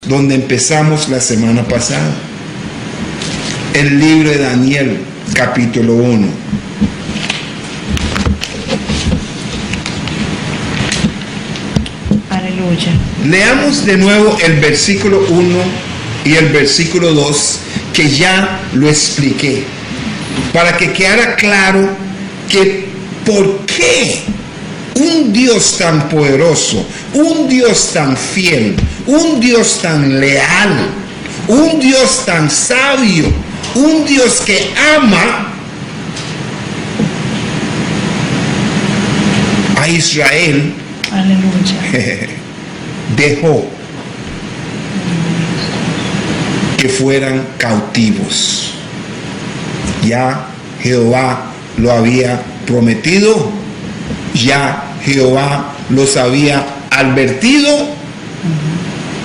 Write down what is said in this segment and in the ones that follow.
donde empezamos la semana pasada. El libro de Daniel, capítulo 1. Aleluya. Leamos de nuevo el versículo 1 y el versículo 2, que ya lo expliqué, para que quedara claro que por qué un Dios tan poderoso, un Dios tan fiel, un Dios tan leal, un Dios tan sabio, un Dios que ama a Israel, Aleluya. dejó que fueran cautivos. Ya Jehová lo había prometido, ya Jehová los había advertido.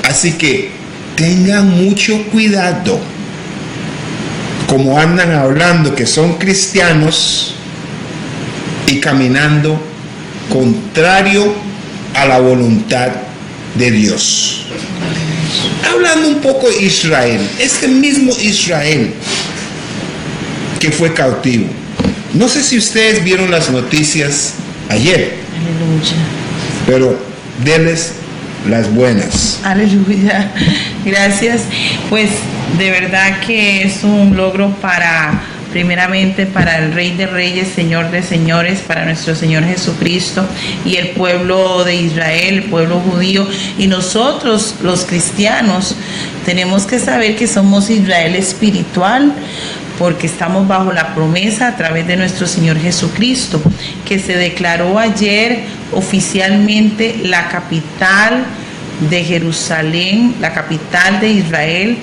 Así que tengan mucho cuidado, como andan hablando que son cristianos y caminando contrario a la voluntad de Dios. Hablando un poco de Israel, este mismo Israel que fue cautivo. No sé si ustedes vieron las noticias ayer. Aleluya. Pero denles las buenas. Aleluya. Gracias. Pues de verdad que es un logro primeramente para el Rey de Reyes, Señor de Señores, para nuestro Señor Jesucristo y el pueblo de Israel, el pueblo judío. Y nosotros, los cristianos, tenemos que saber que somos Israel espiritual, porque estamos bajo la promesa a través de nuestro Señor Jesucristo, que se declaró ayer oficialmente la capital de Jerusalén, la capital de Israel,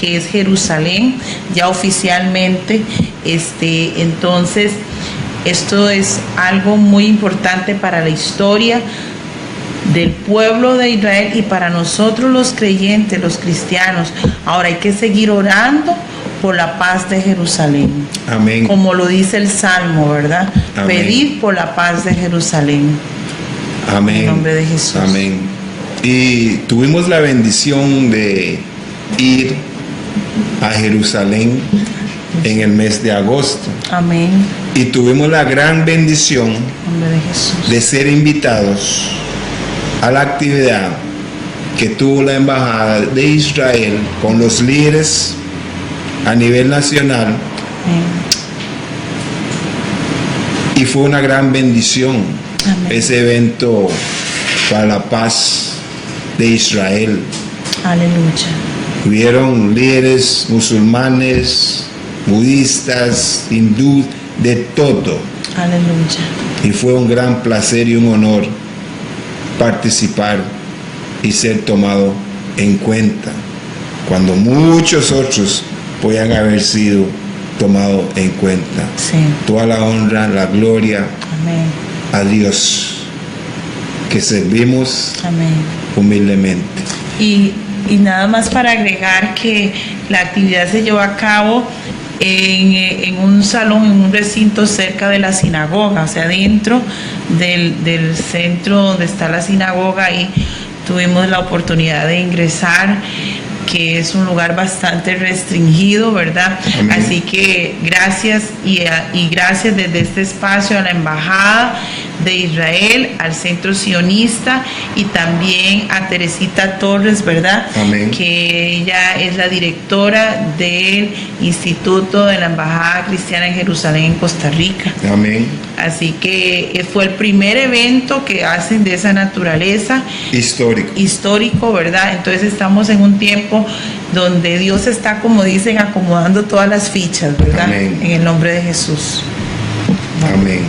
que es Jerusalén, ya oficialmente. Entonces, esto es algo muy importante para la historia del pueblo de Israel y para nosotros los creyentes, los cristianos. Ahora hay que seguir orando por la paz de Jerusalén. Amén. Como lo dice el Salmo, ¿verdad? Amén. Pedir por la paz de Jerusalén. Amén. En el nombre de Jesús. Amén. Y tuvimos la bendición de ir a Jerusalén en el mes de agosto. Amén. Y tuvimos la gran bendición En el nombre de Jesús. de ser invitados a la actividad que tuvo la Embajada de Israel con los líderes a nivel nacional. Amén. Y fue una gran bendición. Amén. Ese evento para la paz de Israel. Aleluya. Hubieron líderes musulmanes, budistas, hindú, de todo. Aleluya. Y fue un gran placer y un honor participar y ser tomado en cuenta, cuando muchos otros podían haber sido tomados en cuenta. Sí. Toda la honra, la gloria Amén. a Dios, que servimos Amén. humildemente. Y nada más para agregar que la actividad se llevó a cabo en un salón, en un recinto cerca de la sinagoga, o sea, dentro del centro donde está la sinagoga. Y tuvimos la oportunidad de ingresar, que es un lugar bastante restringido, ¿verdad? Amén. Así que gracias y gracias desde este espacio a la Embajada de Israel, al Centro Sionista y también a Teresita Torres, ¿verdad? Amén. Que ella es la directora del Instituto de la Embajada Cristiana en Jerusalén, en Costa Rica. Amén. Así que fue el primer evento que hacen de esa naturaleza histórico, ¿verdad? Entonces estamos en un tiempo donde Dios está, como dicen, acomodando todas las fichas, ¿verdad? Amén. En el nombre de Jesús. Amén.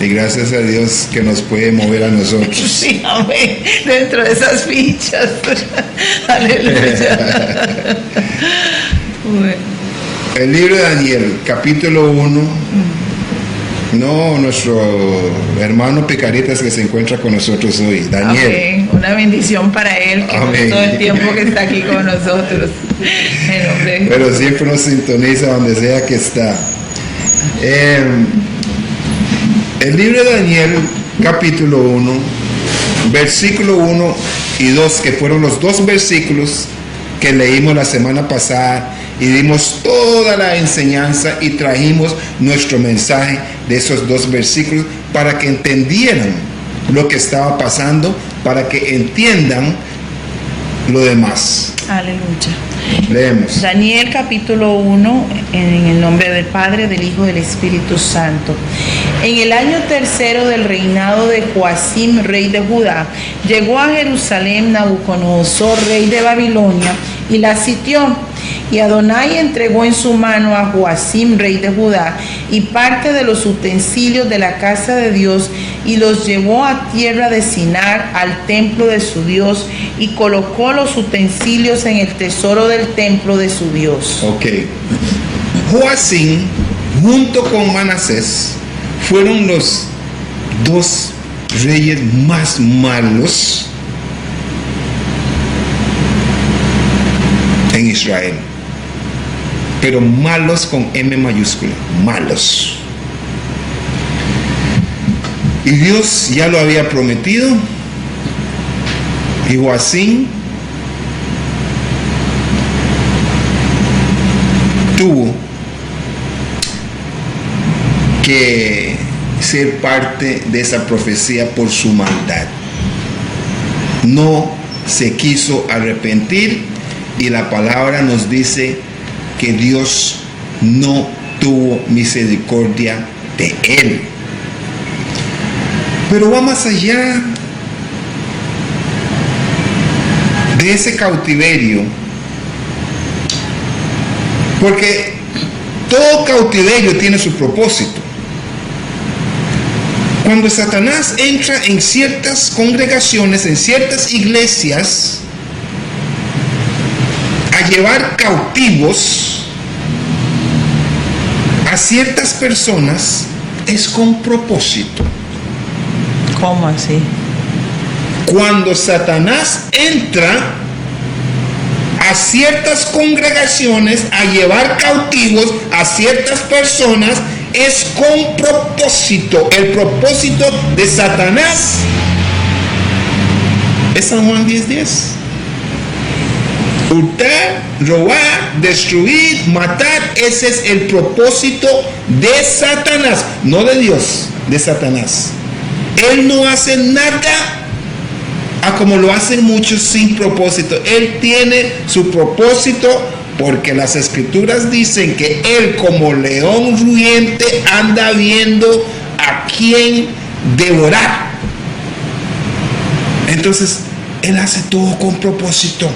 Y gracias a Dios que nos puede mover a nosotros. Sí, amén. Dentro de esas fichas. Aleluya. Bueno. El libro de Daniel, capítulo 1. No, nuestro hermano Picaritas que se encuentra con nosotros hoy, Daniel. Amén. Una bendición para él, que Amén. todo el tiempo que está aquí con nosotros. En nombre de Jesús. Pero siempre nos sintoniza donde sea que está. El libro de Daniel, capítulo 1, versículo 1 y 2, que fueron los 2 versículos que leímos la semana pasada, y dimos toda la enseñanza y trajimos nuestro mensaje de esos 2 versículos para que entendieran lo que estaba pasando, para que entiendan lo demás. Aleluya. Leemos. Daniel capítulo 1, en el nombre del Padre, del Hijo y del Espíritu Santo. En el año 3 del reinado de Joacim, rey de Judá, llegó a Jerusalén Nabucodonosor, rey de Babilonia, y la sitió. Y Adonai entregó en su mano a Joacim, rey de Judá, y parte de los utensilios de la casa de Dios, y los llevó a tierra de Sinar, al templo de su Dios, y colocó los utensilios en el tesoro del templo de su Dios. Ok. Joacim, junto con Manasés, fueron los 2 reyes más malos en Israel, pero malos con M mayúscula, malos. Y Dios ya lo había prometido, y Joacim tuvo que ser parte de esa profecía por su maldad. No se quiso arrepentir, y la palabra nos dice que Dios no tuvo misericordia de él. Pero va más allá de ese cautiverio, porque todo cautiverio tiene su propósito. Cuando Satanás entra en ciertas congregaciones, en ciertas iglesias, a llevar cautivos a ciertas personas, es con propósito. ¿Cómo así? Cuando Satanás entra a ciertas congregaciones a llevar cautivos a ciertas personas, es con propósito. El propósito de Satanás es San Juan 10:10. Hurtar, robar, destruir, matar. Ese es el propósito de Satanás, no de Dios, de Satanás. Él no hace nada como lo hacen muchos sin propósito. Él tiene su propósito, porque las escrituras dicen que él, como león rugiente, anda viendo a quién devorar. Entonces él hace todo con propósito,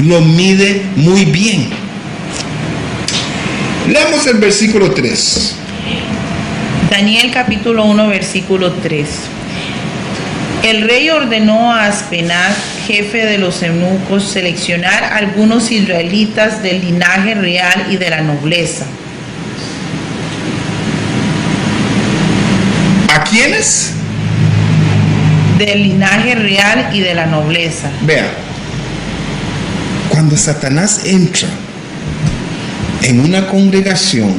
lo mide muy bien. Leamos el versículo 3. Daniel capítulo 1, versículo 3. El rey ordenó a Aspenaz, jefe de los eunucos, seleccionar algunos israelitas del linaje real y de la nobleza. ¿A quiénes? Del linaje real y de la nobleza. Vea, cuando Satanás entra en una congregación,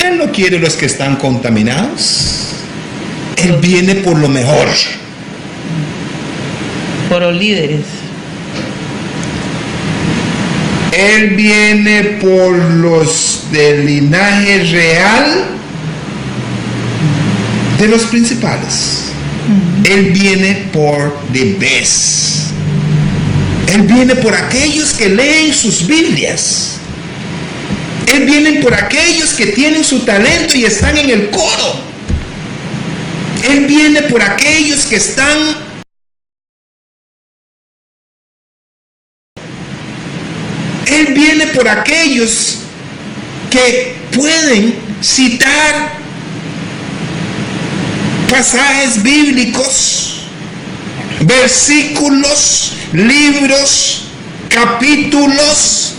él no quiere los que están contaminados. Él viene por lo mejor. Por los líderes. Él viene por los del linaje real de los principales. Él viene por the best. Él viene por aquellos que leen sus Biblias. Él viene por aquellos que tienen su talento y están en el coro. Él viene por aquellos que están Él viene por aquellos que pueden citar pasajes bíblicos, versículos, libros, capítulos.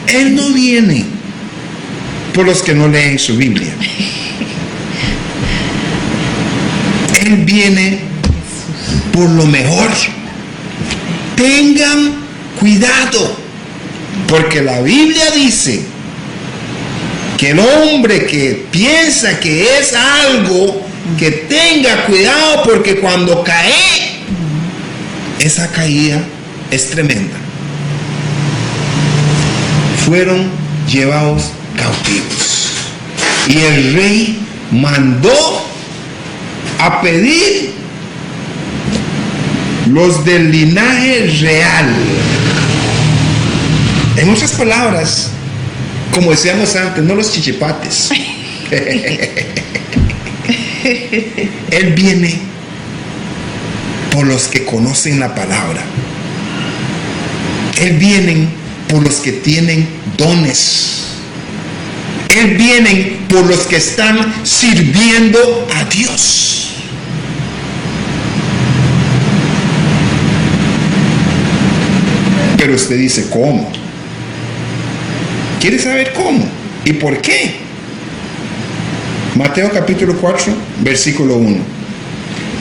Él no viene por los que no leen su Biblia. Él viene por lo mejor. Tengan cuidado, porque la Biblia dice que el hombre que piensa que es algo, que tenga cuidado, porque cuando cae esa caída es tremenda. Fueron llevados cautivos y el rey mandó a pedir los del linaje real. En otras palabras, como decíamos antes, no los chichipates. Él viene por los que conocen la palabra. Él viene por los que tienen dones. Él viene por los que están sirviendo a Dios. Pero usted dice, ¿cómo? ¿Quiere saber cómo? ¿Y por qué? Mateo capítulo 4, versículo 1.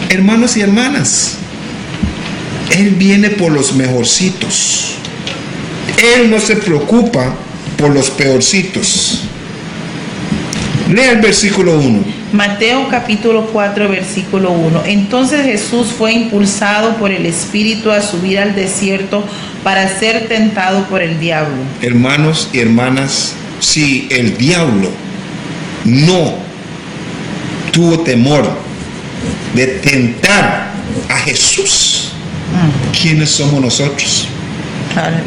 Hermanos y hermanas, Él viene por los mejorcitos. Él no se preocupa por los peorcitos. Lea el versículo 1. Mateo capítulo 4, versículo 1. Entonces Jesús fue impulsado por el Espíritu a subir al desierto para ser tentado por el diablo. Hermanos y hermanas, si el diablo no tuvo temor de tentar a Jesús, ¿quiénes somos nosotros? Aleluya.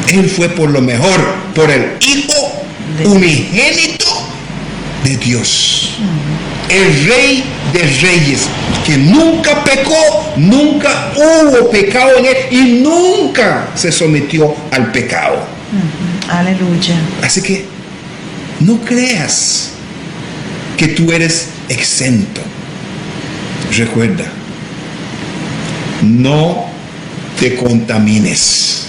Él fue por lo mejor, por el Hijo unigénito de Dios, el Rey de Reyes, que nunca pecó, nunca hubo pecado en él y nunca se sometió al pecado. Aleluya. Así que no creas que tú eres exento. Recuerda, no te contamines.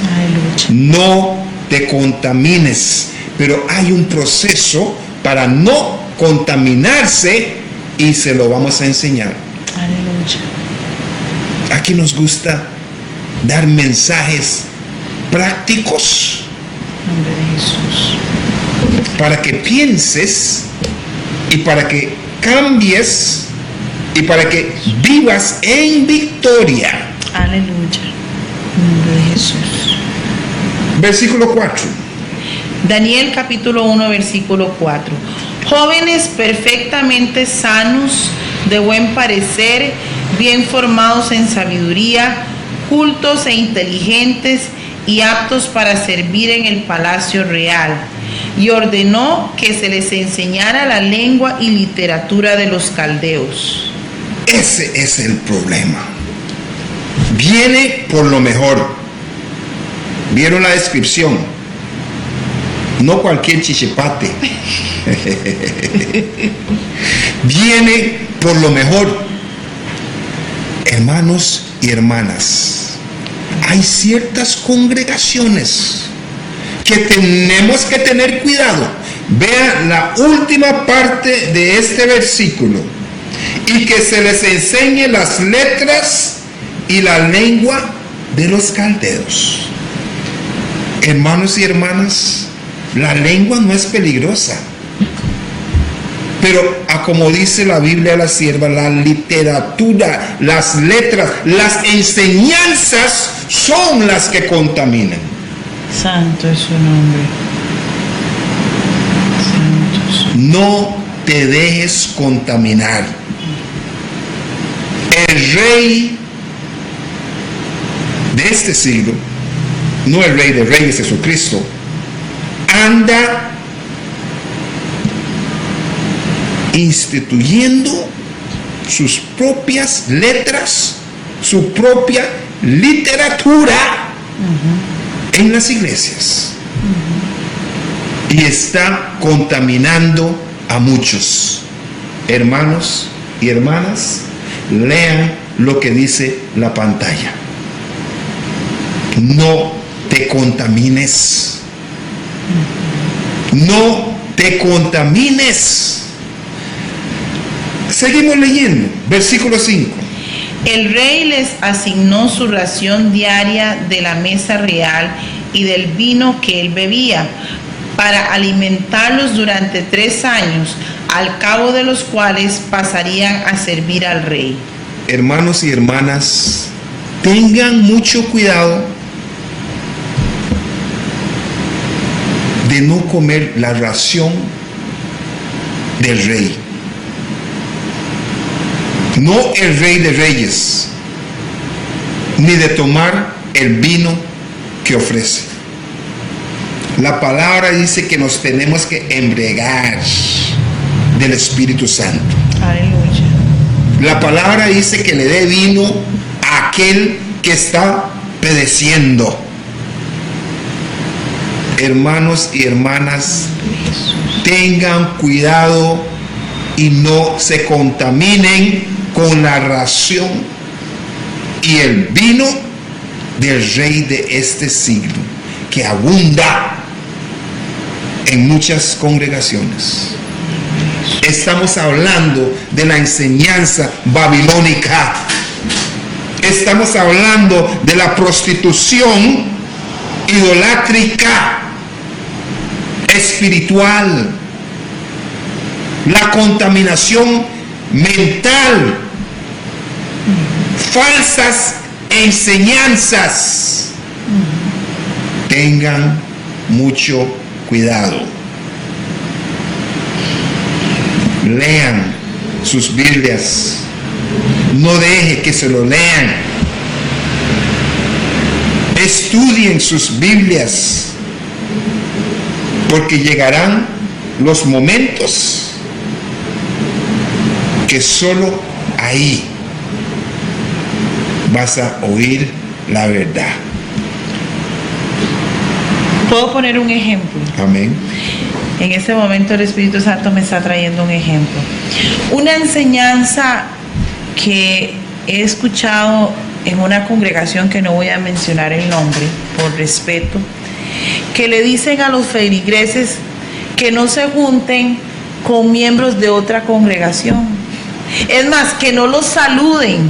Aleluya. No te contamines, pero hay un proceso para no contaminarse y se lo vamos a enseñar. Aleluya. Aquí nos gusta dar mensajes prácticos En nombre de Jesús. para que pienses y para que cambies y para que vivas en victoria. Aleluya. En nombre de Jesús. Versículo 4. Daniel capítulo 1, versículo 4. Jóvenes perfectamente sanos, de buen parecer, bien formados en sabiduría, cultos e inteligentes y aptos para servir en el palacio real. Y ordenó que se les enseñara la lengua y literatura de los caldeos. Ese es el problema. Viene por lo mejor. ¿Vieron la descripción? No cualquier chichipate. Viene por lo mejor. Hermanos y hermanas, hay ciertas congregaciones que tenemos que tener cuidado. Vean la última parte de este versículo. Y que se les enseñe las letras y la lengua de los caldeos. Hermanos y hermanas, la lengua no es peligrosa, pero como dice la Biblia a la sierva, la literatura, las letras, las enseñanzas son las que contaminan. Santo es su nombre. Santo es su nombre. No te dejes contaminar. El rey de este siglo, no el Rey de Reyes, Jesucristo, anda instituyendo sus propias letras, su propia literatura en las iglesias. Y está contaminando a muchos. Hermanos y hermanas, lean lo que dice la pantalla. No te contamines. No te contamines. Seguimos leyendo, versículo 5. El rey les asignó su ración diaria de la mesa real y del vino que él bebía, para alimentarlos durante 3 años, al cabo de los cuales pasarían a servir al rey. hermanos y hermanas, tengan mucho cuidado de no comer la ración del rey. No el rey de reyes, ni de tomar el vino que ofrece. La palabra dice que nos tenemos que embriagar del Espíritu Santo. Aleluya. La palabra dice que le dé vino a aquel que está padeciendo. Hermanos y hermanas, tengan cuidado y no se contaminen con la ración y el vino del rey de este siglo, que abunda en muchas congregaciones. Estamos hablando de la enseñanza babilónica. Estamos hablando de la prostitución idolátrica espiritual, la contaminación mental, falsas enseñanzas. Tengan mucho cuidado. Lean sus Biblias. No deje que se lo lean. Estudien sus Biblias, porque llegarán los momentos que solo ahí vas a oír la verdad. ¿Puedo poner un ejemplo? Amén. En este momento el Espíritu Santo me está trayendo un ejemplo. Una enseñanza que he escuchado en una congregación que no voy a mencionar el nombre por respeto, que le dicen a los feligreses que no se junten con miembros de otra congregación. Es más, que no los saluden,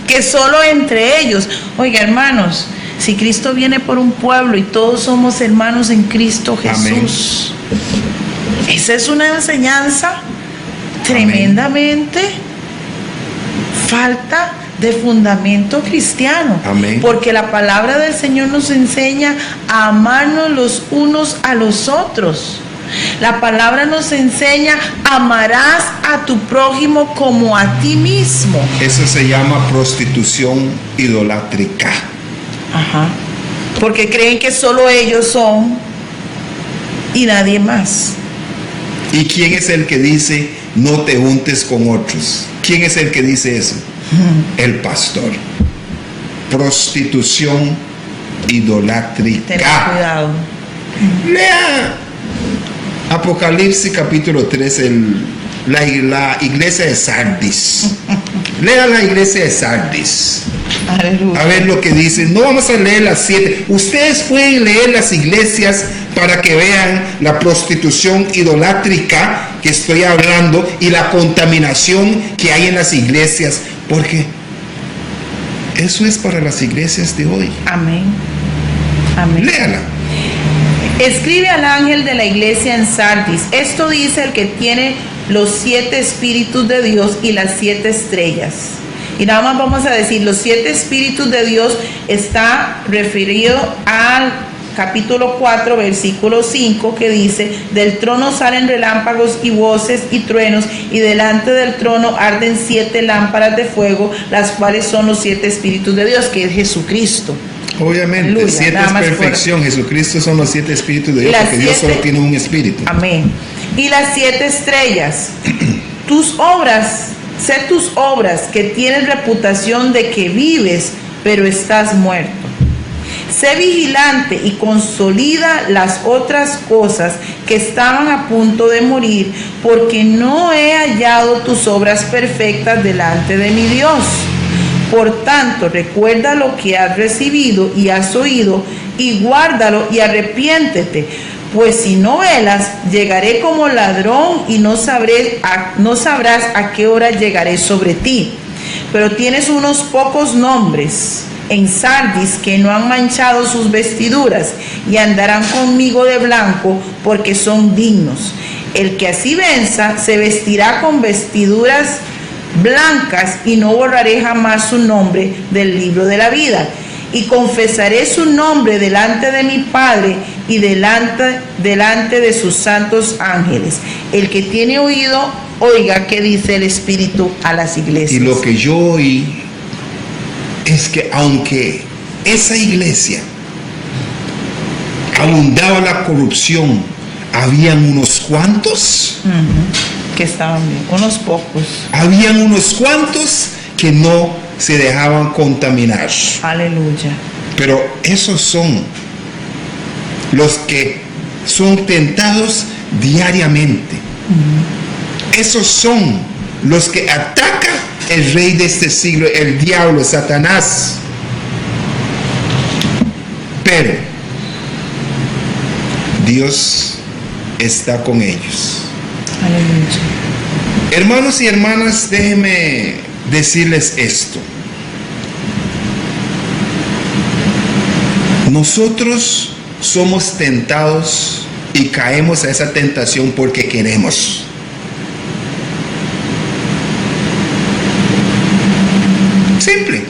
que solo entre ellos. Oiga, hermanos, si Cristo viene por un pueblo y todos somos hermanos en Cristo Jesús. Amén. Esa es una enseñanza tremendamente falta de fundamento cristiano. Amén. Porque la palabra del Señor nos enseña a amarnos los unos a los otros. La palabra nos enseña: amarás a tu prójimo como a ti mismo. Eso se llama prostitución idolátrica. Ajá. Porque creen que solo ellos son y nadie más. ¿Y quién es el que dice no te juntes con otros? ¿Quién es el que dice eso? El pastor. Prostitución idolátrica. Ten cuidado. Lea Apocalipsis capítulo 3, la iglesia de Sardis. Lea la iglesia de Sardis. Aleluya. A ver lo que dice. No vamos a leer las 7. Ustedes pueden leer las iglesias para que vean la prostitución idolátrica que estoy hablando y la contaminación que hay en las iglesias, porque eso es para las iglesias de hoy. Amén. Amén. Léala. Escribe al ángel de la iglesia en Sardis: esto dice el que tiene los 7 espíritus de Dios y las 7 estrellas. Y nada más vamos a decir, los 7 espíritus de Dios está referido al capítulo 4, versículo 5, que dice: del trono salen relámpagos y voces y truenos, y delante del trono arden 7 lámparas de fuego, las cuales son los 7 espíritus de Dios, que es Jesucristo. Obviamente, Aleluya, 7 es perfección. Fuera. Jesucristo son los 7 espíritus de Dios, porque Dios solo tiene un espíritu. Amén. Y las 7 estrellas. Tus obras, sé tus obras, que tienes reputación de que vives, pero estás muerto. Sé vigilante y consolida las otras cosas que estaban a punto de morir, porque no he hallado tus obras perfectas delante de mi Dios. Por tanto, recuerda lo que has recibido y has oído, y guárdalo y arrepiéntete. Pues si no velas, llegaré como ladrón y no sabrás a qué hora llegaré sobre ti. Pero tienes unos pocos nombres en Sardis que no han manchado sus vestiduras y andarán conmigo de blanco, porque son dignos. El que así venza se vestirá con vestiduras blancas, y no borraré jamás su nombre del libro de la vida. Y confesaré su nombre delante de mi Padre y delante de sus santos ángeles. El que tiene oído, oiga qué dice el Espíritu a las iglesias. Y lo que yo oí es que aunque esa iglesia abundaba la corrupción, habían unos cuantos que estaban bien, unos pocos. Habían unos cuantos que no se dejaban contaminar. Aleluya. Pero esos son los que son tentados diariamente. Esos son los que atacan el rey de este siglo, el diablo, Satanás. Pero Dios está con ellos. Aleluya. Hermanos y hermanas, déjenme decirles esto. Nosotros somos tentados y caemos a esa tentación porque queremos. Simple.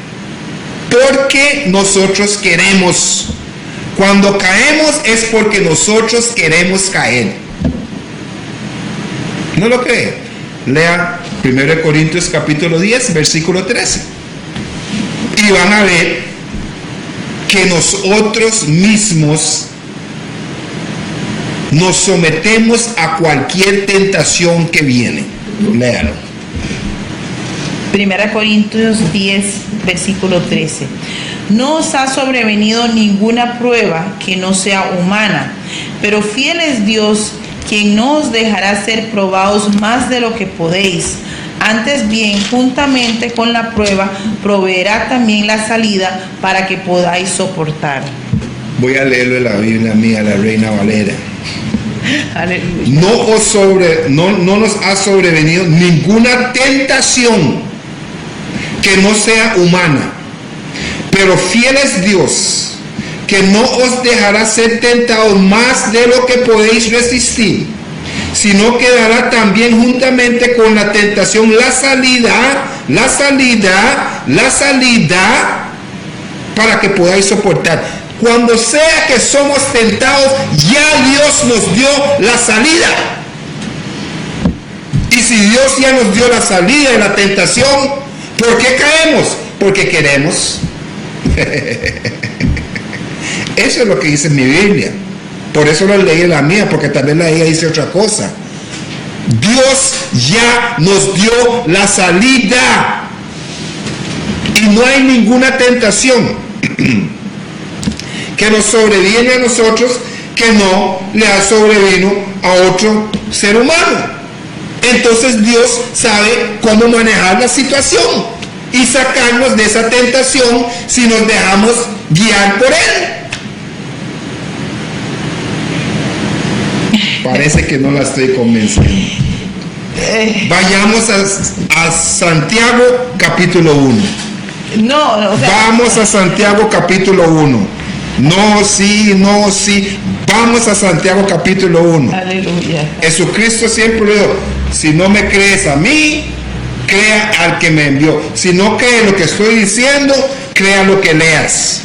Porque nosotros queremos. Cuando caemos es porque nosotros queremos caer. ¿No lo cree? Lea 1 Corintios capítulo 10, versículo 13. Y van a ver que nosotros mismos nos sometemos a cualquier tentación que viene. Léalo. 1 Corintios 10, versículo 13. No os ha sobrevenido ninguna prueba que no sea humana, pero fiel es Dios, quien no os dejará ser probados más de lo que podéis. Antes bien, juntamente con la prueba, proveerá también la salida para que podáis soportar. Voy a leerlo en la Biblia mía, la Reina Valera. Aleluya. No nos ha sobrevenido ninguna tentación que no sea humana, pero fiel es Dios, que no os dejará ser tentados más de lo que podéis resistir, sino que dará también juntamente con la tentación la salida para que podáis soportar. Cuando sea que somos tentados, ya Dios nos dio la salida. Y si Dios ya nos dio la salida de la tentación, ¿por qué caemos? Porque queremos. Eso es lo que dice mi Biblia. Por eso lo leí en la mía, porque también la ella dice otra cosa. Dios ya nos dio la salida. Y no hay ninguna tentación que nos sobreviene a nosotros que no le ha sobrevenido a otro ser humano. Entonces Dios sabe cómo manejar la situación y sacarnos de esa tentación si nos dejamos guiar por Él. Parece que no la estoy convenciendo. Vayamos a Santiago capítulo 1. Vamos a Santiago capítulo 1. No, sí. Vamos a Santiago capítulo 1. Aleluya. Jesucristo siempre le dijo: si no me crees a mí, crea al que me envió. Si no crees lo que estoy diciendo, crea lo que leas.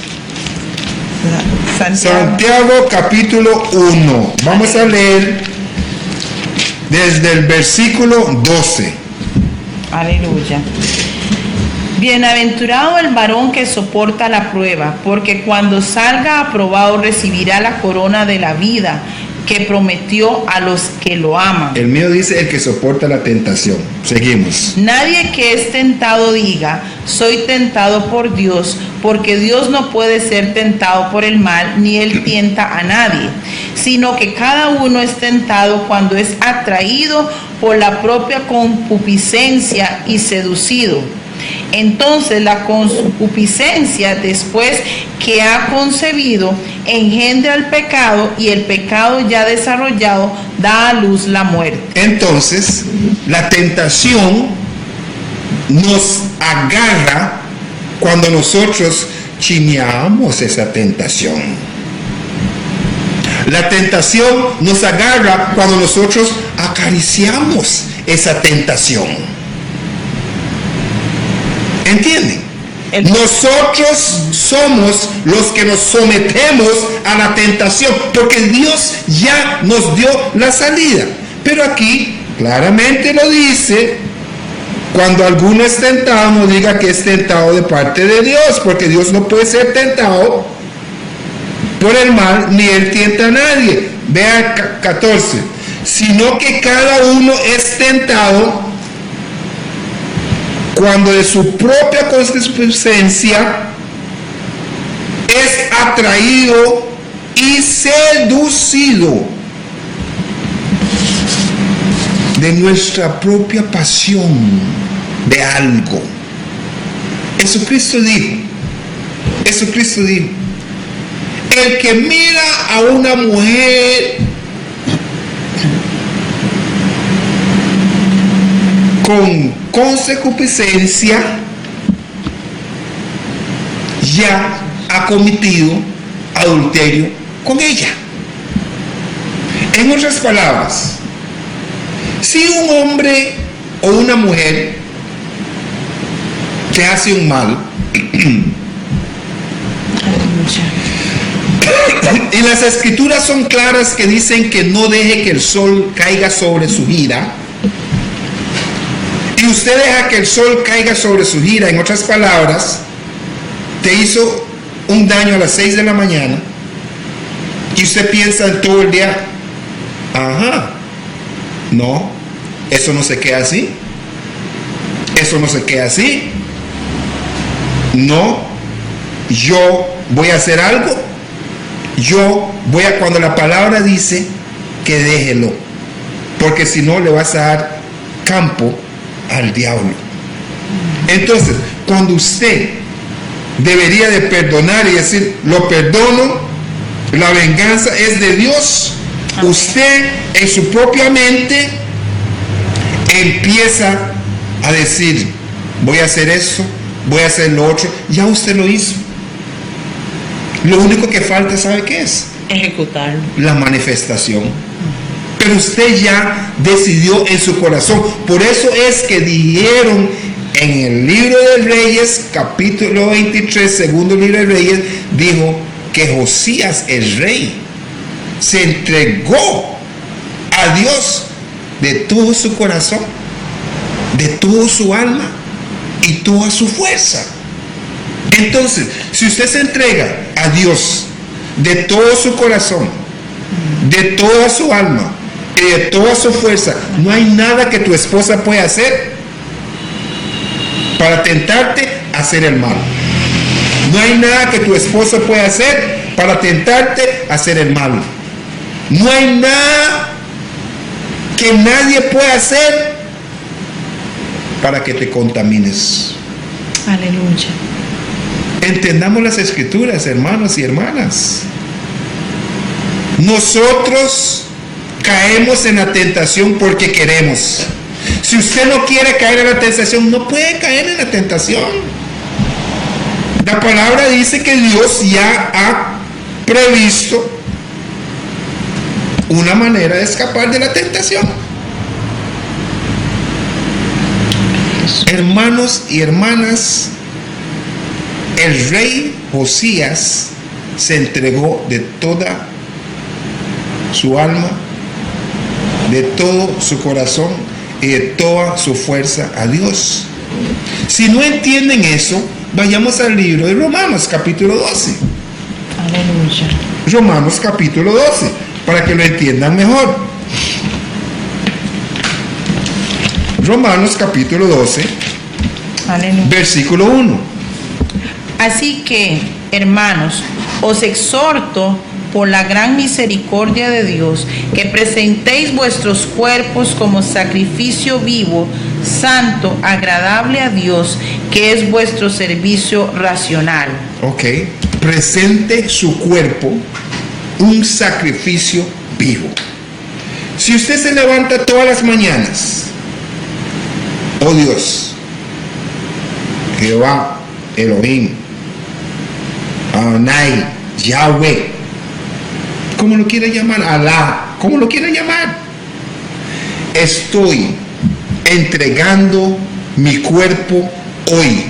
Santiago capítulo 1. Vamos a leer desde el versículo 12. Aleluya. Bienaventurado el varón que soporta la prueba, porque cuando salga aprobado recibirá la corona de la vida que prometió a los que lo aman. El mío dice: el que soporta la tentación. Seguimos. Nadie que es tentado diga: soy tentado por Dios, porque Dios no puede ser tentado por el mal, ni Él tienta a nadie, sino que cada uno es tentado cuando es atraído por la propia concupiscencia y seducido. Entonces la concupiscencia, después que ha concebido, engendra el pecado, y el pecado ya desarrollado da a luz la muerte. Entonces la tentación nos agarra cuando nosotros chineamos esa tentación. La tentación nos agarra cuando nosotros acariciamos esa tentación. ¿Entienden? Nosotros somos los que nos sometemos a la tentación, porque Dios ya nos dio la salida. Pero aquí claramente lo dice: cuando alguno es tentado, no diga que es tentado de parte de Dios, porque Dios no puede ser tentado por el mal, ni él tienta a nadie. Vea 14. Sino que cada uno es tentado cuando de su propia concupiscencia es atraído y seducido de nuestra propia pasión de algo. Jesucristo dijo, el que mira a una mujer con concupiscencia ya ha cometido adulterio con ella. En otras palabras, si un hombre o una mujer te hace un mal y las escrituras son claras que dicen que no deje que el sol caiga sobre su ira, y usted deja que el sol caiga sobre su ira, en otras palabras, te hizo un daño a las 6 de la mañana y usted piensa en todo el día, no, eso no se queda así, no, yo voy a hacer algo, cuando la palabra dice que déjelo, porque si no le vas a dar campo al diablo. Entonces, cuando usted debería de perdonar y decir, lo perdono, la venganza es de Dios, usted en su propia mente empieza a decir, voy a hacer esto, voy a hacer lo otro. Ya usted lo hizo. Lo único que falta, ¿sabe qué es? Ejecutarlo. La manifestación. Pero usted ya decidió en su corazón. Por eso es que dijeron en el libro de Reyes, capítulo 23, segundo libro de Reyes, dijo que Josías, el rey, se entregó a Dios de todo su corazón, de toda su alma y toda su fuerza. Entonces, si usted se entrega a Dios de todo su corazón, de toda su alma y de toda su fuerza, no hay nada que tu esposa pueda hacer para tentarte a hacer el mal. No hay nada que tu esposa pueda hacer para tentarte a hacer el mal. No hay nada que nadie pueda hacer para que te contamines. Aleluya. Entendamos las escrituras, hermanos y hermanas. Nosotros caemos en la tentación porque queremos. Si usted no quiere caer en la tentación, no puede caer en la tentación. La palabra dice que Dios ya ha previsto una manera de escapar de la tentación. Hermanos y hermanas, el rey Josías se entregó de toda su alma, de todo su corazón y de toda su fuerza a Dios. Si no entienden eso, vayamos al libro de Romanos capítulo 12. Aleluya. Romanos capítulo 12, para que lo entiendan mejor. Romanos capítulo 12, Aleluya. versículo 1. Así que, hermanos, os exhorto por la gran misericordia de Dios, que presentéis vuestros cuerpos como sacrificio vivo, santo, agradable a Dios, que es vuestro servicio racional. Ok, presente su cuerpo, un sacrificio vivo. Si usted se levanta todas las mañanas, oh Dios, Jehová, Elohim, Adonai, Yahweh, como lo quiera llamar, Alá, como lo quiera llamar, estoy entregando mi cuerpo hoy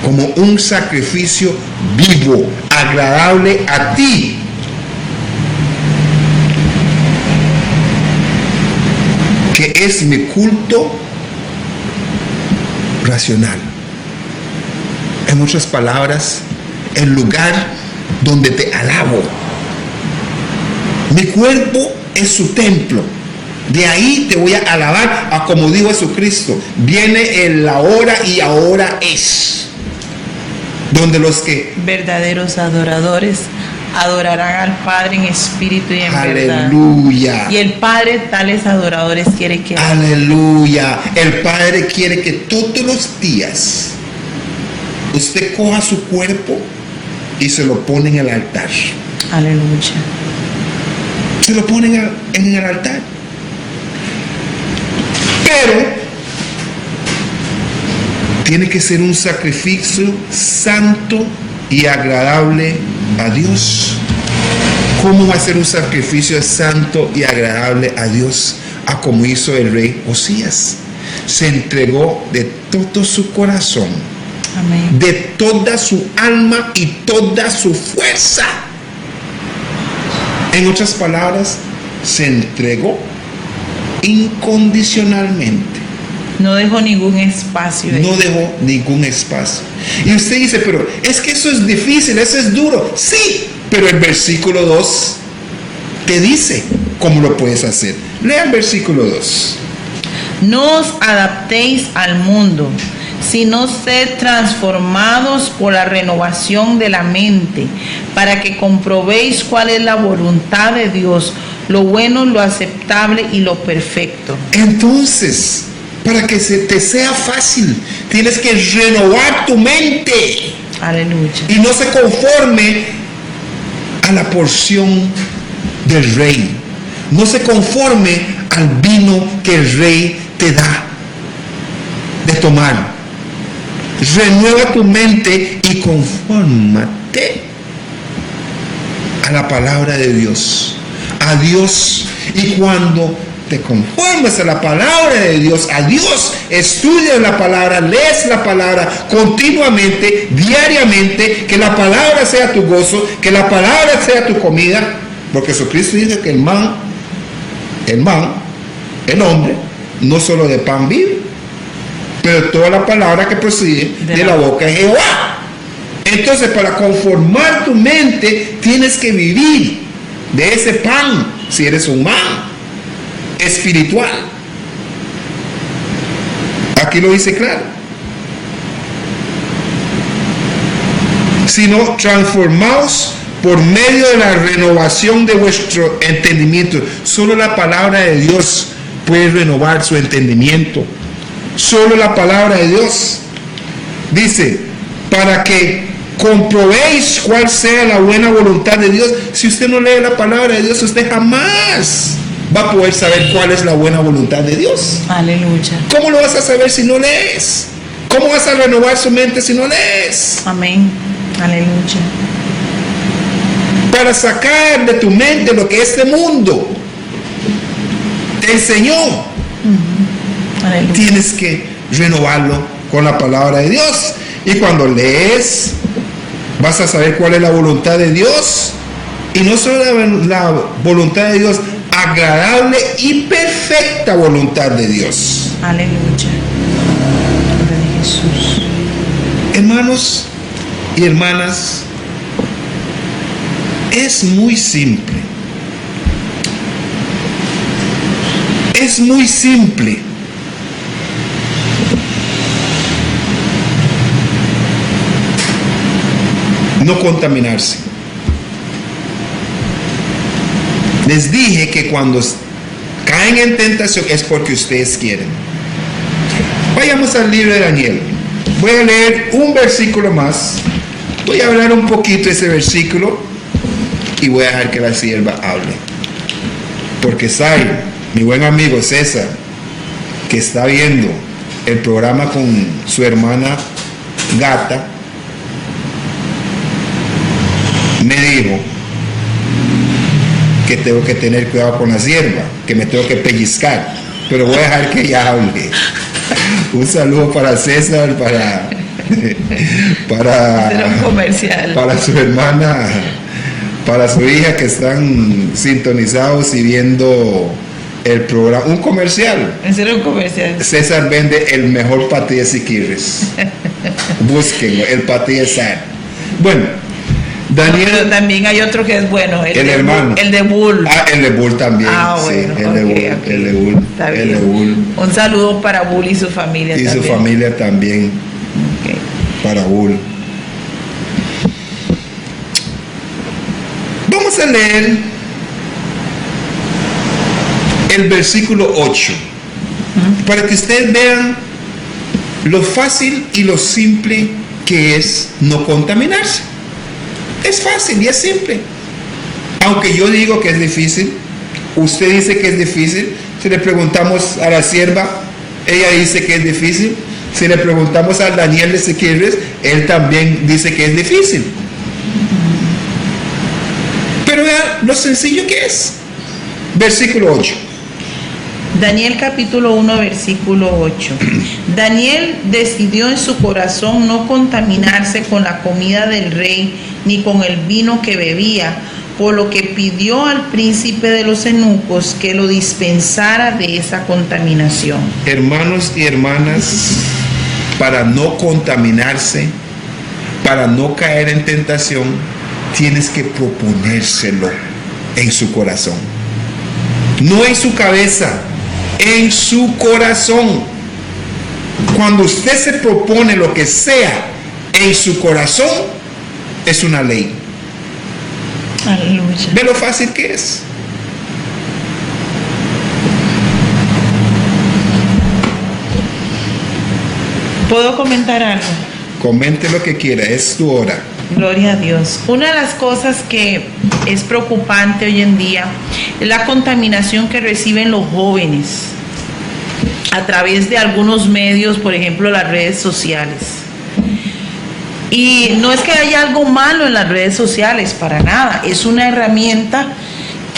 como un sacrificio vivo, agradable a ti. Que es mi culto racional. En otras palabras, el lugar donde te alabo. Mi cuerpo es su templo. De ahí te voy a alabar, a como dijo Jesucristo. Viene en la hora y ahora es. Donde los que verdaderos adoradores adorarán al Padre en espíritu y en verdad. Aleluya. Y el Padre tales adoradores quiere que... Aleluya. El Padre quiere que todos los días usted coja su cuerpo y se lo pone en el altar. Aleluya. Se lo pone en el altar. Pero tiene que ser un sacrificio santo y agradable a Dios. ¿Cómo va a ser un sacrificio santo y agradable a Dios? A como hizo el rey Josías. Se entregó de todo su corazón, amén, de toda su alma y toda su fuerza. En otras palabras, se entregó incondicionalmente. No dejó ningún espacio. No dejó ningún espacio. Y usted dice, pero es que eso es difícil, eso es duro. Sí, pero el versículo 2 te dice cómo lo puedes hacer. Lea el versículo 2. No os adaptéis al mundo, sino sed transformados por la renovación de la mente, para que comprobéis cuál es la voluntad de Dios, lo bueno, lo aceptable y lo perfecto. Entonces, para que se te sea fácil, tienes que renovar tu mente. Aleluya. Y no se conforme a la porción del rey. No se conforme al vino que el rey te da de tomar. Renueva tu mente y confórmate a la palabra de Dios, a Dios. Y cuando te conformes a la palabra de Dios, a Dios, estudias la palabra, lees la palabra continuamente, diariamente, que la palabra sea tu gozo, que la palabra sea tu comida, porque Jesucristo dice que el hombre, no solo de pan vive, pero toda la palabra que procede de la boca de Jehová. Entonces, para conformar tu mente, tienes que vivir de ese pan, si eres un man espiritual. Aquí lo dice claro. Sino transformaos por medio de la renovación de vuestro entendimiento. Solo la palabra de Dios puede renovar su entendimiento. Solo la palabra de Dios. Dice, para que comprobéis cuál sea la buena voluntad de Dios. Si usted no lee la palabra de Dios, usted jamás va a poder saber cuál es la buena voluntad de Dios. Aleluya. ¿Cómo lo vas a saber si no lees? ¿Cómo vas a renovar su mente si no lees? Amén. Aleluya. Para sacar de tu mente lo que este mundo te enseñó, tienes que renovarlo con la palabra de Dios. Y cuando lees, vas a saber cuál es la voluntad de Dios. Y no solo la voluntad de Dios, agradable y perfecta voluntad de Dios. Aleluya. Nombre de Jesús. Hermanos y hermanas, es muy simple. Es muy simple. No contaminarse. Les dije que cuando caen en tentación es porque ustedes quieren. Vayamos al libro de Daniel. Voy a leer un versículo más. Voy a hablar un poquito de ese versículo y voy a dejar que la sierva hable. Porque sabe, mi buen amigo César, que está viendo el programa con su hermana Gata, me dijo que tengo que tener cuidado con la sierva, que me tengo que pellizcar, pero voy a dejar que ella hable. Un saludo para César, para Hacer un comercial. Para su hermana, para su hija que están sintonizados y viendo el programa. Un comercial. Hacer un comercial. César vende el mejor paté de Siquirres. Búsquenlo, el paté de César. Bueno, Daniel. Pero también hay otro que es bueno, el hermano. El de Bull. El de Bull también. Bueno, sí, el de Bull. El de Bull. Está bien. El de Bull. Un saludo para Bull y su familia Y también. su familia también. Okay. Para Bull. Vamos a leer el versículo 8 para que ustedes vean lo fácil y lo simple que es no contaminarse. Es fácil y es simple. Aunque yo digo que es difícil, usted dice que es difícil. Si le preguntamos a la sierva, ella dice que es difícil. Si le preguntamos a Daniel de Siquirres, él también dice que es difícil. Pero vean lo sencillo que es. Versículo 8. Daniel capítulo 1 versículo 8. Daniel decidió en su corazón no contaminarse con la comida del rey ni con el vino que bebía, por lo que pidió al príncipe de los eunucos que lo dispensara de esa contaminación. Hermanos y hermanas, para no contaminarse, para no caer en tentación, tienes que proponérselo en su corazón. No en su cabeza, en su corazón. Cuando usted se propone lo que sea en su corazón, es una ley. Aleluya. Ve lo fácil que es. ¿Puedo comentar algo? Comente lo que quiera, es tu hora. Gloria a Dios. Una de las cosas que es preocupante hoy en día es la contaminación que reciben los jóvenes a través de algunos medios, por ejemplo, las redes sociales. Y no es que haya algo malo en las redes sociales, para nada. Es una herramienta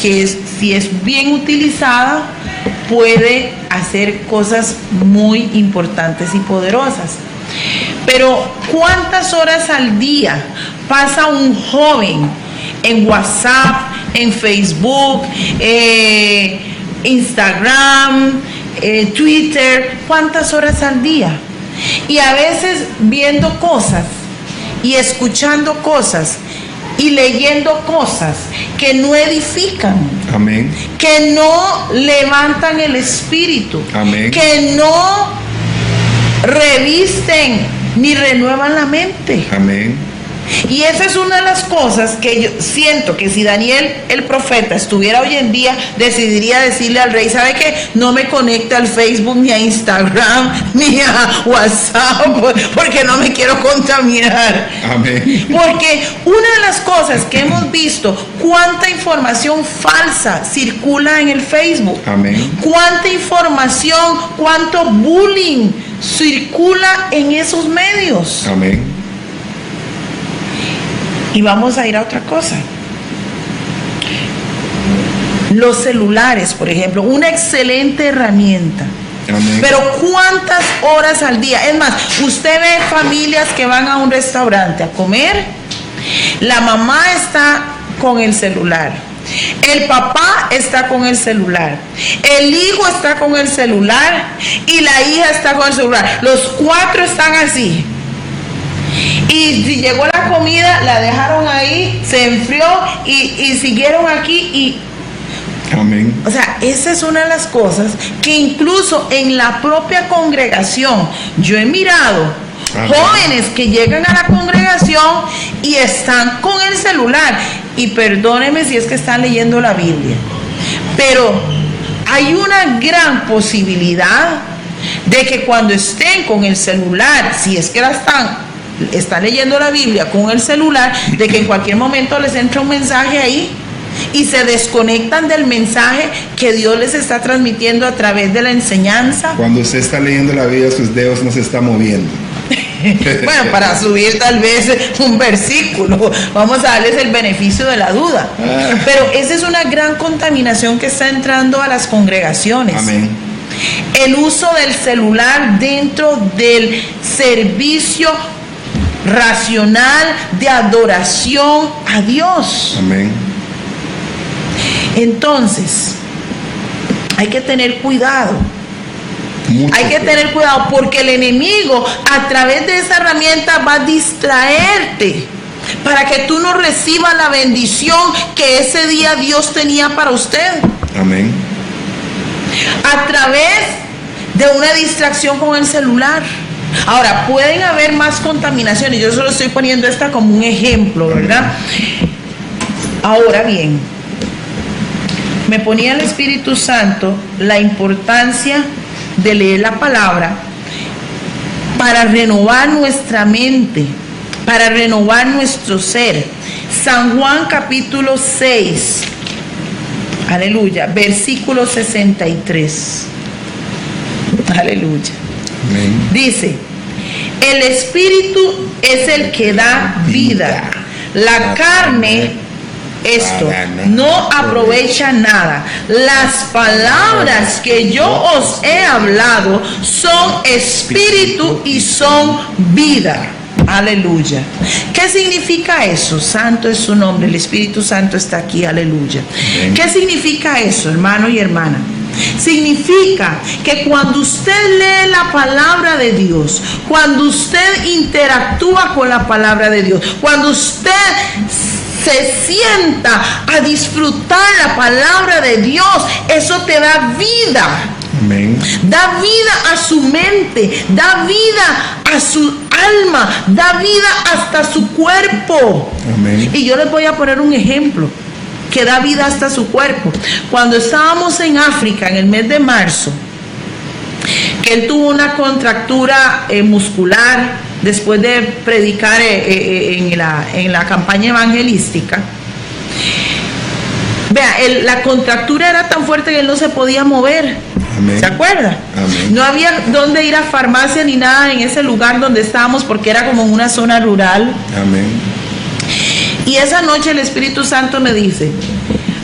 que si es bien utilizada puede hacer cosas muy importantes y poderosas. Pero ¿cuántas horas al día pasa un joven en WhatsApp, en Facebook, Instagram, Twitter? ¿Cuántas horas al día? Y a veces viendo cosas y escuchando cosas y leyendo cosas que no edifican. Amén. Que no levantan el espíritu. Amén. Que no revisten ni renuevan la mente. Amén. Y esa es una de las cosas que yo siento que si Daniel el profeta estuviera hoy en día, decidiría decirle al rey: ¿sabe qué? No me conecte al Facebook, ni a Instagram, ni a WhatsApp, porque no me quiero contaminar. Amén. Porque una de las cosas que hemos visto, cuánta información falsa circula en el Facebook. Amén. Cuánta información, cuánto bullying circula en esos medios. Amén. Y vamos a ir a otra cosa. Los celulares, por ejemplo, una excelente herramienta. Amén. Pero ¿cuántas horas al día? Es más, usted ve familias que van a un restaurante a comer, la mamá está con el celular, el papá está con el celular, el hijo está con el celular y la hija está con el celular. Los cuatro están así. Y si llegó la comida, la dejaron ahí, se enfrió y siguieron aquí y... Amén. O sea, esa es una de las cosas que incluso en la propia congregación, yo he mirado Amén. Jóvenes que llegan a la congregación y están con el celular. Y perdónenme si es que están leyendo la Biblia, pero hay una gran posibilidad de que cuando estén con el celular, si es que la están leyendo la Biblia con el celular, de que en cualquier momento les entra un mensaje ahí y se desconectan del mensaje que Dios les está transmitiendo a través de la enseñanza. Cuando usted está leyendo la Biblia, sus dedos no se están moviendo. Bueno, para subir tal vez un versículo, vamos a darles el beneficio de la duda. Pero esa es una gran contaminación que está entrando a las congregaciones. Amén. el uso del celular dentro del servicio racional de adoración a Dios. Amén. Entonces, hay que tener cuidado. Mucho Hay que tener cuidado porque el enemigo a través de esa herramienta va a distraerte para que tú no recibas la bendición que ese día Dios tenía para usted. Amén. A través de una distracción con el celular. Ahora, pueden haber más contaminaciones. Yo solo estoy poniendo esta como un ejemplo, ¿verdad? Ahora bien, me ponía el Espíritu Santo la importancia de leer la palabra para renovar nuestra mente, para renovar nuestro ser. San Juan capítulo 6, aleluya, versículo 63. Aleluya. Amén. Dice, el Espíritu es el que da vida. La carne, esto, no aprovecha nada. Las palabras que yo os he hablado son espíritu y son vida. Aleluya. ¿Qué significa eso? Santo es su nombre. El Espíritu Santo está aquí. Aleluya. ¿Qué significa eso, hermano y hermana? Significa que cuando usted lee la palabra de Dios, cuando usted interactúa con la palabra de Dios, cuando usted se sienta a disfrutar la palabra de Dios, eso te da vida. Amén. Da vida a su mente, da vida a su alma, da vida hasta su cuerpo. Amén. Y yo les voy a poner un ejemplo que da vida hasta su cuerpo. Cuando estábamos en África en el mes de marzo, que él tuvo una contractura muscular después de predicar en la campaña evangelística. Vea, la contractura era tan fuerte que él no se podía mover. Amén. ¿Se acuerda? Amén. No había dónde ir a farmacia ni nada en ese lugar donde estábamos porque era como en una zona rural. Amén. Y esa noche el Espíritu Santo me dice,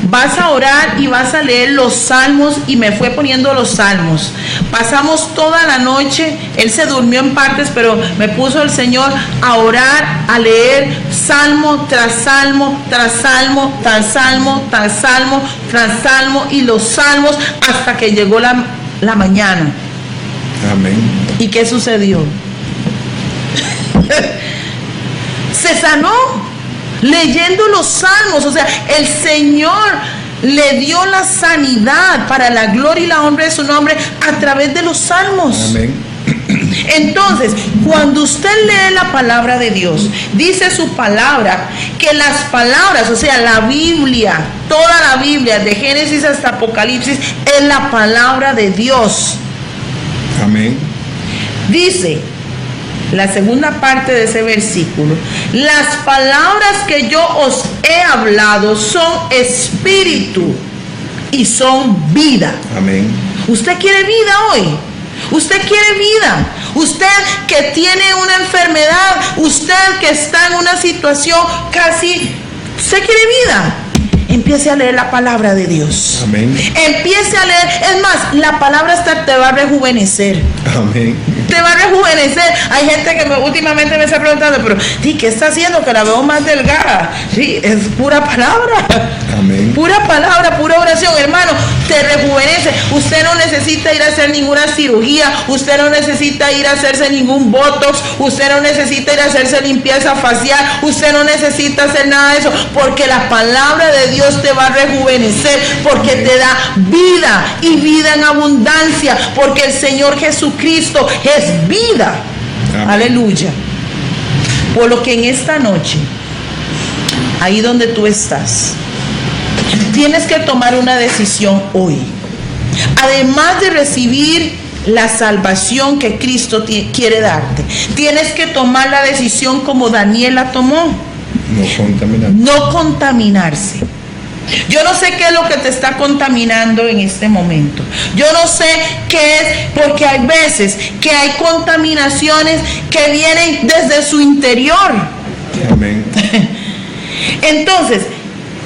vas a orar y vas a leer los salmos, y me fue poniendo los salmos. Pasamos toda la noche, él se durmió en partes, pero me puso el Señor a orar, a leer salmo tras salmo, tras salmo, tras salmo, tras salmo, tras salmo, y los salmos hasta que llegó la mañana. Amén. ¿Y qué sucedió? Se sanó. Leyendo los salmos, o sea, el Señor le dio la sanidad para la gloria y la honra de su nombre a través de los salmos. Amén. Entonces, cuando usted lee la palabra de Dios, dice su palabra que las palabras, o sea, la Biblia, toda la Biblia, de Génesis hasta Apocalipsis, es la palabra de Dios. Amén. Dice la segunda parte de ese versículo: las palabras que yo os he hablado son espíritu y son vida. Amén. ¿Usted quiere vida hoy? ¿Usted quiere vida? Usted que tiene una enfermedad, usted que está en una situación casi, ¿usted quiere vida? Empiece a leer la palabra de Dios. Amén. Empiece a leer. Es más, la palabra hasta te va a rejuvenecer. Amén. Te va a rejuvenecer. Hay gente que últimamente me está preguntando, pero ¿qué está haciendo? Que la veo más delgada. Sí, es pura palabra. Amén. Pura palabra, pura oración, hermano. Te rejuvenece. Usted no necesita ir a hacer ninguna cirugía. Usted no necesita ir a hacerse ningún botox. Usted no necesita ir a hacerse limpieza facial. Usted no necesita hacer nada de eso, porque la palabra de Dios te va a rejuvenecer, porque te da vida y vida en abundancia, porque el Señor Jesucristo es vida. Amén. Aleluya. Por lo que en esta noche, ahí donde tú estás, tienes que tomar una decisión hoy. Además de recibir la salvación que Cristo quiere darte, tienes que tomar la decisión como Daniel la tomó. No contaminar. No contaminarse. Yo no sé qué es lo que te está contaminando en este momento. Yo no sé qué es, porque hay veces que hay contaminaciones que vienen desde su interior. Amén. Entonces,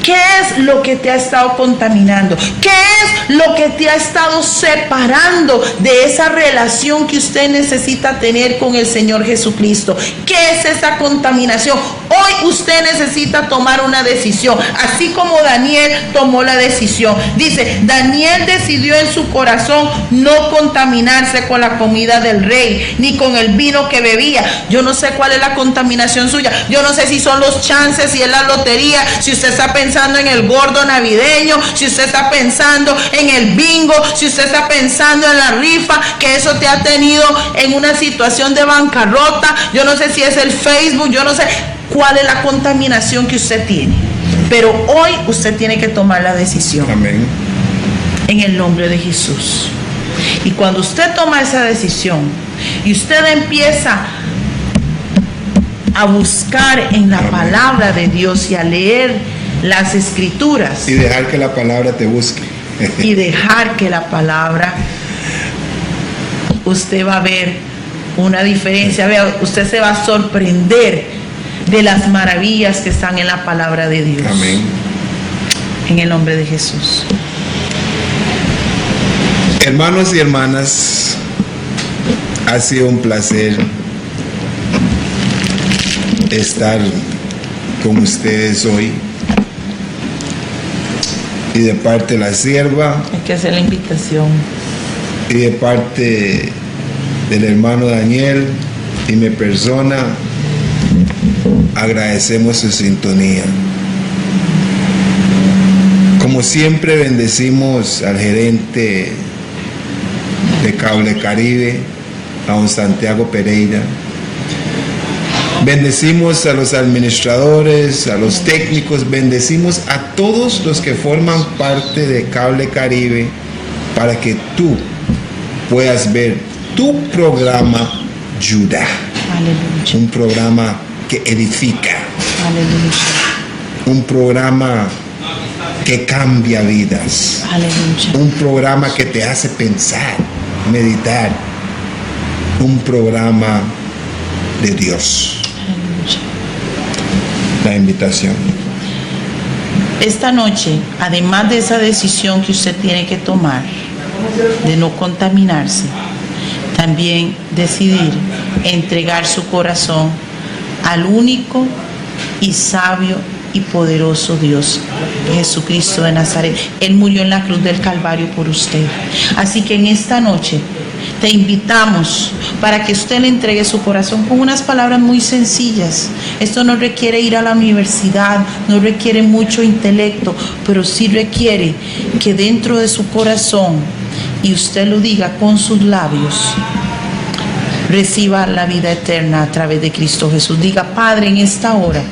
¿Qué es lo que te ha estado contaminando? ¿Qué es lo que te ha estado separando de esa relación que usted necesita tener con el Señor Jesucristo? ¿Qué es esa contaminación? Hoy usted necesita tomar una decisión, así como Daniel tomó la decisión. Dice, Daniel decidió en su corazón no contaminarse con la comida del rey, ni con el vino que bebía. Yo no sé cuál es la contaminación suya. Yo no sé si son los chances, si es la lotería, si usted está pensando en el gordo navideño, si usted está pensando en el bingo, si usted está pensando en la rifa, que eso te ha tenido en una situación de bancarrota. Yo no sé si es el Facebook, yo no sé cuál es la contaminación que usted tiene. Pero hoy usted tiene que tomar la decisión. Amén. En el nombre de Jesús. Y cuando usted toma esa decisión y usted empieza a buscar en la palabra de Dios y a leer las escrituras. Y dejar que la palabra te busque. Y dejar que la palabra, usted va a ver una diferencia. Vea, usted se va a sorprender de las maravillas que están en la palabra de Dios. Amén. En el nombre de Jesús. Hermanos y hermanas, ha sido un placer estar con ustedes hoy. Y de parte de la sierva, Hay que hacer la invitación. y de parte del hermano Daniel y mi persona, agradecemos su sintonía. Como siempre, bendecimos al gerente de Cable Caribe, a don Santiago Pereira. Bendecimos a los administradores, a los técnicos, bendecimos a todos los que forman parte de Cable Caribe, para que tú puedas ver tu programa Judá. Aleluya. Un programa que edifica, Aleluya. un programa que cambia vidas, Aleluya. un programa que te hace pensar, meditar, un programa de Dios. Aleluya. La invitación. Esta noche, además de esa decisión que usted tiene que tomar de no contaminarse, también decidir entregar su corazón al único y sabio y poderoso Dios, Jesucristo de Nazaret. Él murió en la cruz del Calvario por usted. Así que en esta noche te invitamos para que usted le entregue su corazón con unas palabras muy sencillas. Esto no requiere ir a la universidad, no requiere mucho intelecto, pero sí requiere que dentro de su corazón, y usted lo diga con sus labios, reciba la vida eterna a través de Cristo Jesús. Diga: Padre, en esta hora,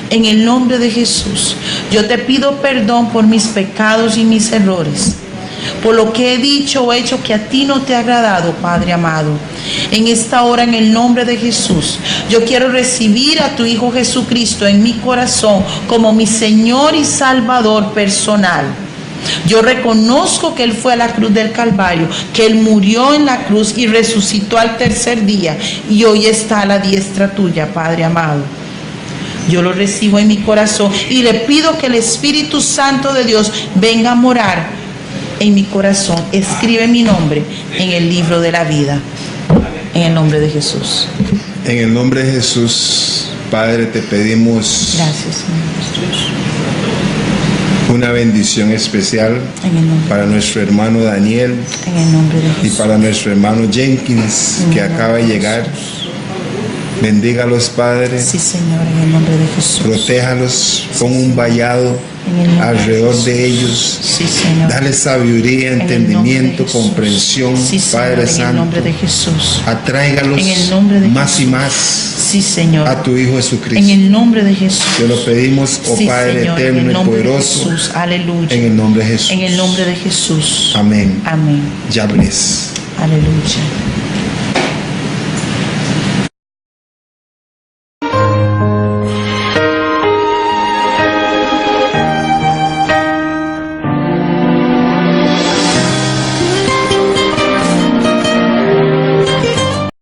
en el nombre de Jesús, yo te pido perdón por mis pecados y mis errores, por lo que he dicho o hecho que a ti no te ha agradado, Padre amado. En esta hora, en el nombre de Jesús, yo quiero recibir a tu Hijo Jesucristo en mi corazón como mi Señor y Salvador personal. Yo reconozco que Él fue a la cruz del Calvario, que Él murió en la cruz y resucitó al tercer día, y hoy está a la diestra tuya, Padre amado. Yo lo recibo en mi corazón y le pido que el Espíritu Santo de Dios venga a morar en mi corazón. Escribe mi nombre en el libro de la vida, en el nombre de Jesús. En el nombre de Jesús, Padre, te pedimos Gracias, Señor Jesús. una bendición especial En el nombre, para nuestro hermano Daniel en el nombre de y Jesús. para nuestro hermano Jenkins, En que el nombre acaba de llegar. Bendígalos, Padre. Sí, Señor, en el nombre de Jesús. Protéjalos, pon un vallado En el nombre alrededor Jesús. de ellos. Sí, Señor. Dale sabiduría, En el entendimiento, nombre de Jesús. comprensión, Sí, Señor, Padre en el Santo. nombre de Jesús. Atráigalos En el nombre de más y Jesús. más Sí, Señor. a tu Hijo En Jesucristo. el nombre de Jesús. Te lo pedimos, oh Sí, Padre Señor, en eterno el y nombre de poderoso, Jesús. Aleluya. en el nombre de Jesús. En el nombre de Jesús. Amén. Amén. Ya bless. Aleluya.